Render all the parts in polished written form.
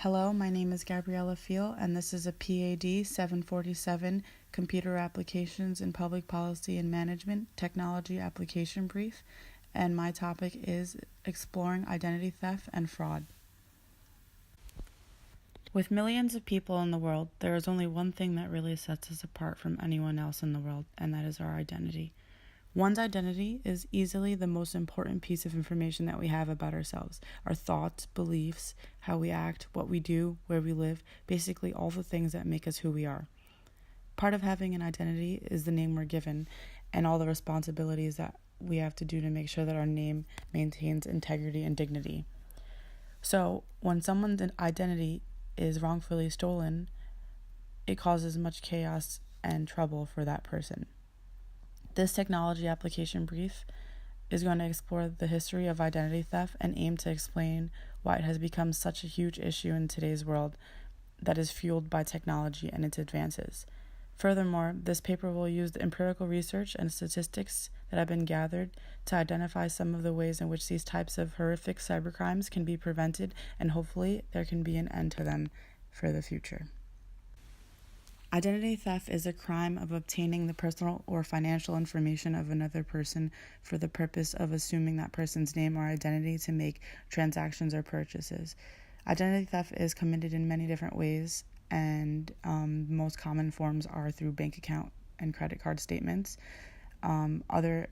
Hello, my name is Gabriella Feal, and this is a PAD747 Computer Applications in Public Policy and Management Technology Application Brief, and my topic is exploring identity theft and fraud. With millions of people in the world, there is only one thing that really sets us apart from anyone else in the world, and that is our identity. One's identity is easily the most important piece of information that we have about ourselves. Our thoughts, beliefs, how we act, what we do, where we live, basically all the things that make us who we are. Part of having an identity is the name we're given and all the responsibilities that we have to do to make sure that our name maintains integrity and dignity. So, when someone's identity is wrongfully stolen, it causes much chaos and trouble for that person. This technology application brief is going to explore the history of identity theft and aim to explain why it has become such a huge issue in today's world that is fueled by technology and its advances. Furthermore, this paper will use the empirical research and statistics that have been gathered to identify some of the ways in which these types of horrific cybercrimes can be prevented, and hopefully there can be an end to them for the future. Identity theft is a crime of obtaining the personal or financial information of another person for the purpose of assuming that person's name or identity to make transactions or purchases. Identity theft is committed in many different ways, and most common forms are through bank account and credit card statements. Other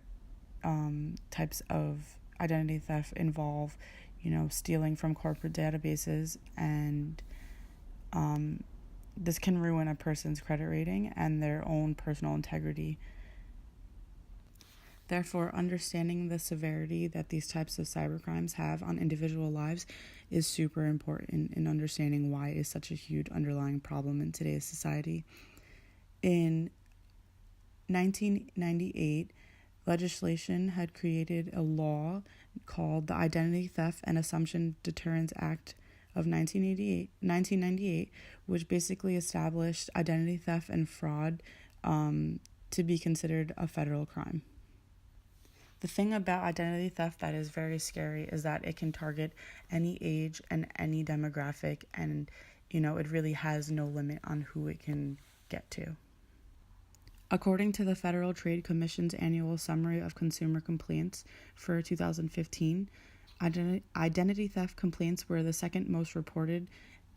types of identity theft involve, stealing from corporate databases, and this can ruin a person's credit rating and their own personal integrity. Therefore, understanding the severity that these types of cybercrimes have on individual lives is super important in understanding why it is such a huge underlying problem in today's society. In 1998, legislation had created a law called the Identity Theft and Assumption Deterrence Act of 1998, which basically established identity theft and fraud to be considered a federal crime. The thing about identity theft that is very scary is that it can target any age and any demographic, and it really has no limit on who it can get to. According to the Federal Trade Commission's annual summary of consumer complaints for 2015, identity theft complaints were the second most reported,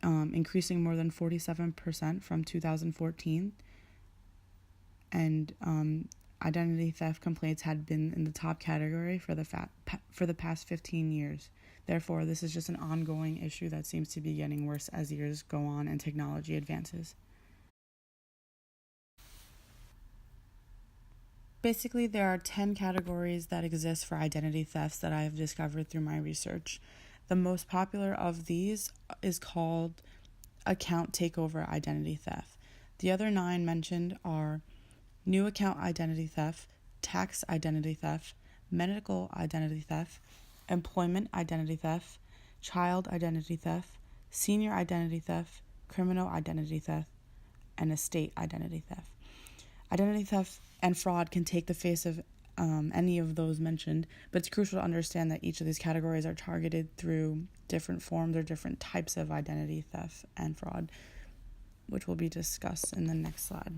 increasing more than 47% from 2014. And identity theft complaints had been in the top category for the past 15 years. Therefore, this is just an ongoing issue that seems to be getting worse as years go on and technology advances. Basically, there are 10 categories that exist for identity thefts that I have discovered through my research. The most popular of these is called account takeover identity theft. The other 9 mentioned are new account identity theft, tax identity theft, medical identity theft, employment identity theft, child identity theft, senior identity theft, criminal identity theft, and estate identity theft. Identity theft and fraud can take the face of any of those mentioned, but it's crucial to understand that each of these categories are targeted through different forms or different types of identity theft and fraud, which will be discussed in the next slide.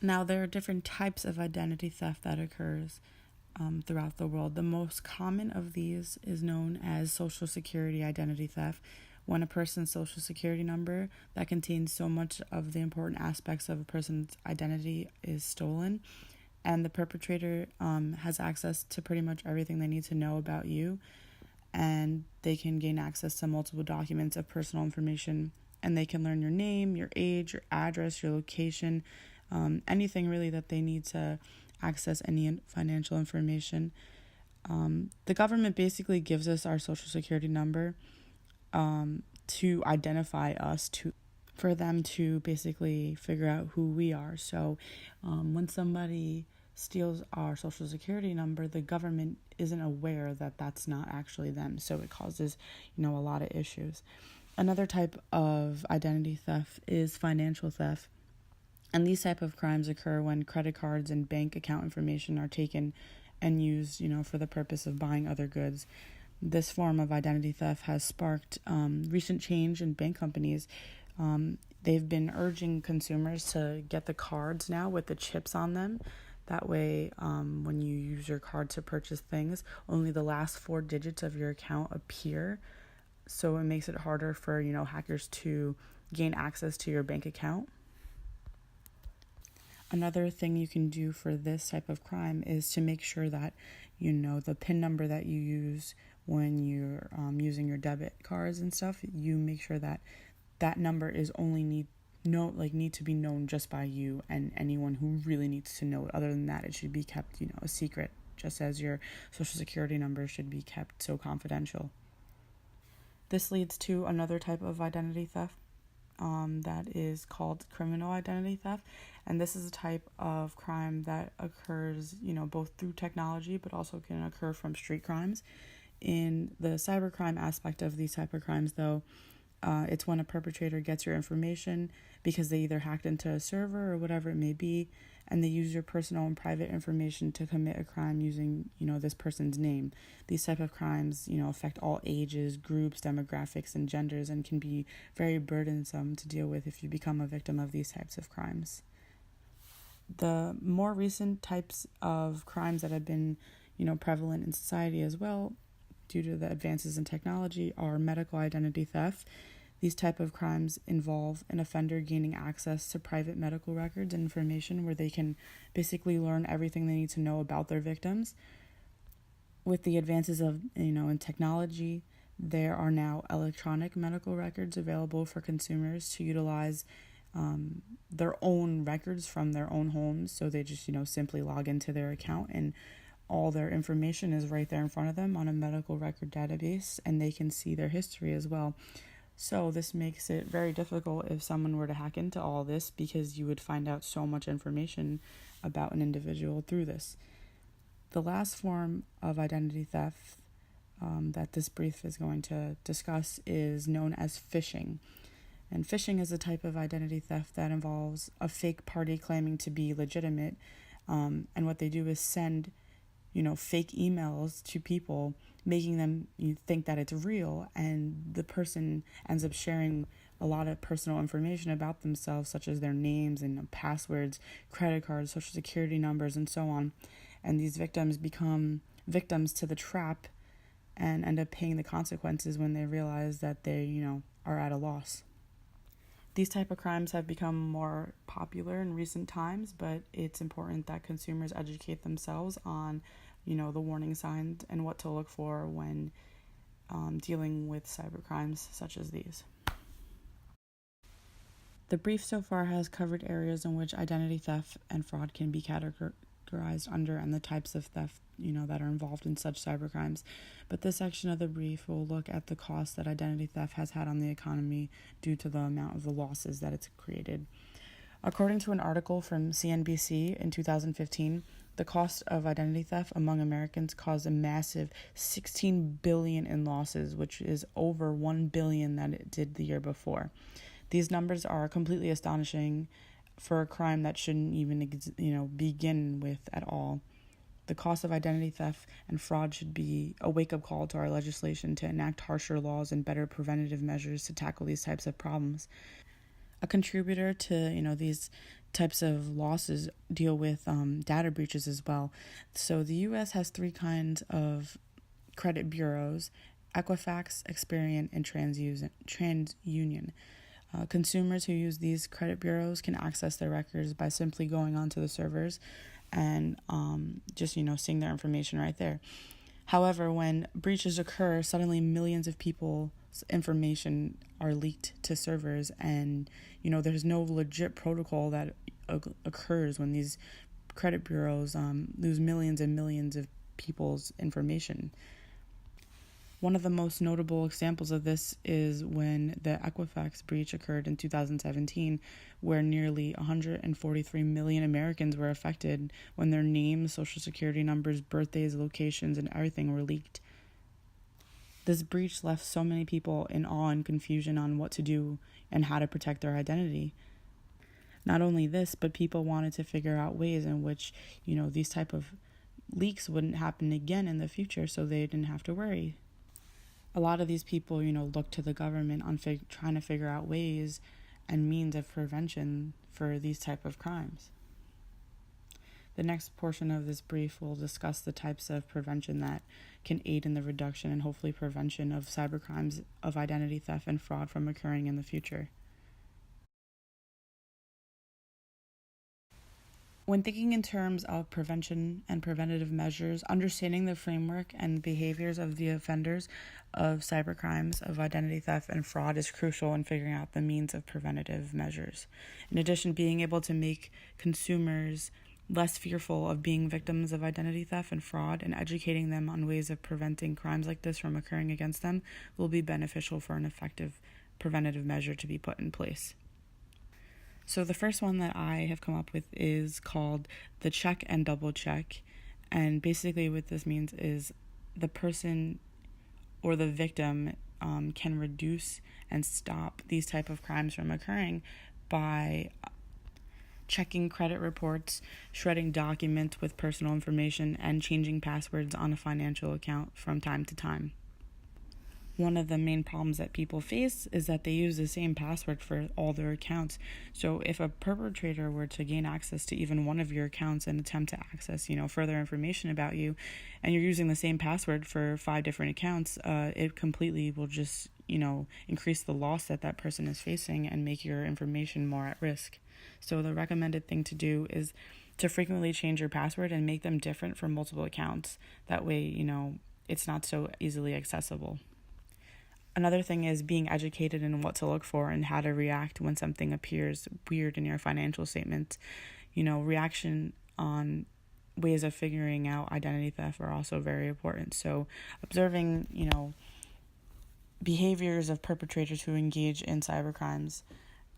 Now, there are different types of identity theft that occurs throughout the world. The most common of these is known as Social Security identity theft, when a person's Social Security number that contains so much of the important aspects of a person's identity is stolen, and the perpetrator has access to pretty much everything they need to know about you, and they can gain access to multiple documents of personal information, and they can learn your name, your age, your address, your location, anything really that they need to access any financial information. The government basically gives us our Social Security number to identify us, for them to basically figure out who we are. So when somebody steals our Social Security number, the government isn't aware that that's not actually them. So it causes, a lot of issues. Another type of identity theft is financial theft. And these type of crimes occur when credit cards and bank account information are taken and used, for the purpose of buying other goods. This form of identity theft has sparked recent change in bank companies. They've been urging consumers to get the cards now with the chips on them. That way, when you use your card to purchase things, only the last 4 digits of your account appear. So it makes it harder for, hackers to gain access to your bank account. Another thing you can do for this type of crime is to make sure that, the PIN number that you use when you're using your debit cards and stuff, you make sure that that number is only need to be known just by you and anyone who really needs to know it. Other than that, it should be kept, a secret, just as your social security number should be kept so confidential. This leads to another type of identity theft that is called criminal identity theft. And this is a type of crime that occurs, both through technology, but also can occur from street crimes. In the cybercrime aspect of these type of crimes, though, it's when a perpetrator gets your information because they either hacked into a server or whatever it may be, and they use your personal and private information to commit a crime using, this person's name. These type of crimes, affect all ages, groups, demographics, and genders, and can be very burdensome to deal with if you become a victim of these types of crimes. The more recent types of crimes that have been, prevalent in society as well, due to the advances in technology, are medical identity theft. These type of crimes involve an offender gaining access to private medical records and information where they can basically learn everything they need to know about their victims. With the advances of, in technology, there are now electronic medical records available for consumers to utilize their own records from their own homes. So they just, simply log into their account and all their information is right there in front of them on a medical record database, and they can see their history as well. So this makes it very difficult if someone were to hack into all this, because you would find out so much information about an individual through this. The last form of identity theft that this brief is going to discuss is known as phishing. And phishing is a type of identity theft that involves a fake party claiming to be legitimate. And what they do is send, fake emails to people, making them think that it's real. And the person ends up sharing a lot of personal information about themselves, such as their names and passwords, credit cards, social security numbers, and so on. And these victims become victims to the trap and end up paying the consequences when they realize that they, are at a loss. These type of crimes have become more popular in recent times, but it's important that consumers educate themselves on, the warning signs and what to look for when dealing with cyber crimes such as these. The brief so far has covered areas in which identity theft and fraud can be categorized under, and the types of theft, that are involved in such cybercrimes. But this section of the brief will look at the cost that identity theft has had on the economy due to the amount of the losses that it's created. According to an article from CNBC in 2015, the cost of identity theft among Americans caused a massive $16 billion in losses, which is over $1 billion that it did the year before. These numbers are completely astonishing for a crime that shouldn't even, begin with at all. The cost of identity theft and fraud should be a wake-up call to our legislation to enact harsher laws and better preventative measures to tackle these types of problems. A contributor to, these types of losses deal with data breaches as well. So the U.S. has 3 kinds of credit bureaus: Equifax, Experian, and TransUnion. Consumers who use these credit bureaus can access their records by simply going onto the servers and just, seeing their information right there. However, when breaches occur, suddenly millions of people's information are leaked to servers, and, there's no legit protocol that occurs when these credit bureaus lose millions and millions of people's information. One of the most notable examples of this is when the Equifax breach occurred in 2017, where nearly 143 million Americans were affected when their names, social security numbers, birthdays, locations, and everything were leaked. This breach left so many people in awe and confusion on what to do and how to protect their identity. Not only this, but people wanted to figure out ways in which, these type of leaks wouldn't happen again in the future, so they didn't have to worry. A lot of these people, look to the government on trying to figure out ways and means of prevention for these type of crimes. The next portion of this brief will discuss the types of prevention that can aid in the reduction and hopefully prevention of cybercrimes of identity theft and fraud from occurring in the future. When thinking in terms of prevention and preventative measures, understanding the framework and behaviors of the offenders of cybercrimes of identity theft and fraud is crucial in figuring out the means of preventative measures. In addition, being able to make consumers less fearful of being victims of identity theft and fraud and educating them on ways of preventing crimes like this from occurring against them will be beneficial for an effective preventative measure to be put in place. So the first one that I have come up with is called the check and double check. And basically what this means is the person or the victim can reduce and stop these type of crimes from occurring by checking credit reports, shredding documents with personal information, and changing passwords on a financial account from time to time. One of the main problems that people face is that they use the same password for all their accounts. So if a perpetrator were to gain access to even one of your accounts and attempt to access, further information about you, and you're using the same password for 5 different accounts, it completely will just, increase the loss that person is facing and make your information more at risk. So the recommended thing to do is to frequently change your password and make them different for multiple accounts. That way, it's not so easily accessible. Another thing is being educated in what to look for and how to react when something appears weird in your financial statements. Reaction on ways of figuring out identity theft are also very important. So observing, behaviors of perpetrators who engage in cybercrimes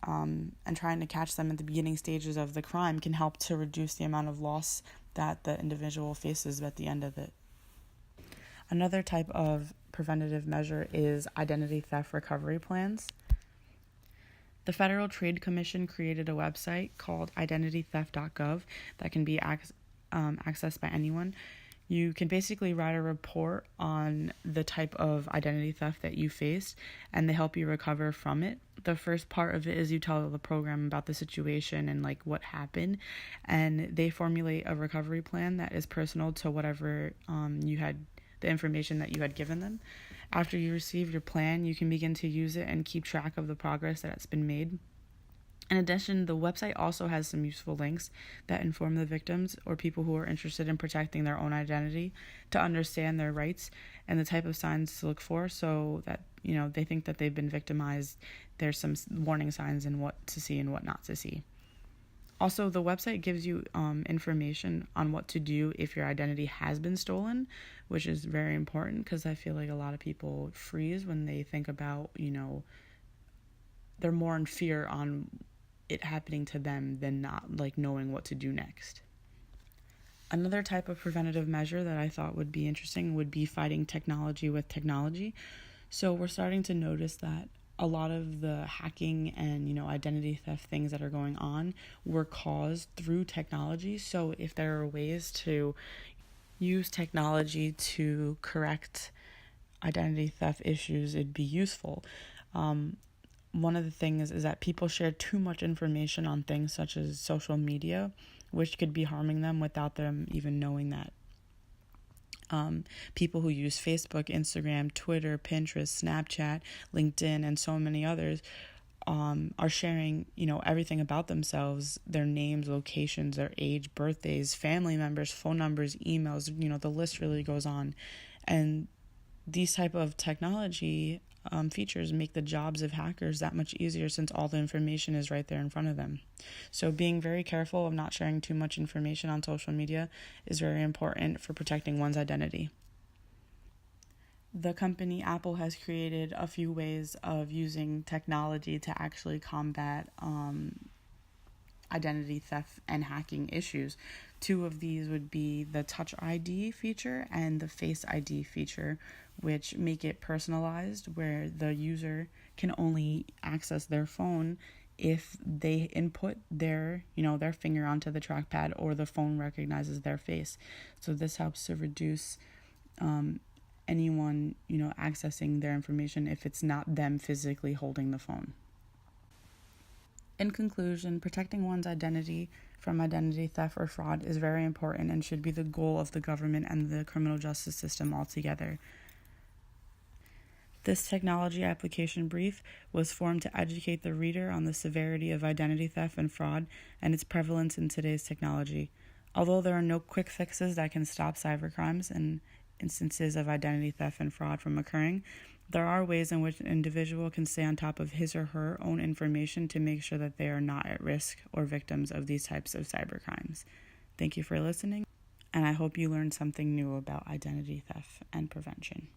and trying to catch them at the beginning stages of the crime can help to reduce the amount of loss that the individual faces at the end of it. Another type of preventative measure is identity theft recovery plans. The Federal Trade Commission created a website called identitytheft.gov that can be accessed by anyone. You can basically write a report on the type of identity theft that you faced, and they help you recover from it. The first part of it is you tell the program about the situation and what happened, and they formulate a recovery plan that is personal to whatever the information that you had given them. After you receive your plan, you can begin to use it and keep track of the progress that's been made. In addition, the website also has some useful links that inform the victims or people who are interested in protecting their own identity to understand their rights and the type of signs to look for, so that they think that they've been victimized. There's some warning signs and what to see and what not to see. Also, the website gives you information on what to do if your identity has been stolen, which is very important because I feel like a lot of people freeze when they think about, they're more in fear on it happening to them than not knowing what to do next. Another type of preventative measure that I thought would be interesting would be fighting technology with technology. So we're starting to notice that a lot of the hacking and, identity theft things that are going on were caused through technology. So if there are ways to use technology to correct identity theft issues, it'd be useful. One of the things is that people share too much information on things such as social media, which could be harming them without them even knowing that. People who use Facebook, Instagram, Twitter, Pinterest, Snapchat, LinkedIn, and so many others are sharing, everything about themselves, their names, locations, their age, birthdays, family members, phone numbers, emails, the list really goes on. And these type of technology features make the jobs of hackers that much easier since all the information is right there in front of them. So being very careful of not sharing too much information on social media is very important for protecting one's identity. The company Apple has created a few ways of using technology to actually combat identity theft and hacking issues. Two of these would be the Touch ID feature and the Face ID feature, which make it personalized, where the user can only access their phone if they input their finger onto the trackpad or the phone recognizes their face. So this helps to reduce anyone accessing their information if it's not them physically holding the phone. In conclusion, protecting one's identity from identity theft or fraud is very important and should be the goal of the government and the criminal justice system altogether. This technology application brief was formed to educate the reader on the severity of identity theft and fraud and its prevalence in today's technology. Although there are no quick fixes that can stop cybercrimes and instances of identity theft and fraud from occurring, there are ways in which an individual can stay on top of his or her own information to make sure that they are not at risk or victims of these types of cybercrimes. Thank you for listening, and I hope you learned something new about identity theft and prevention.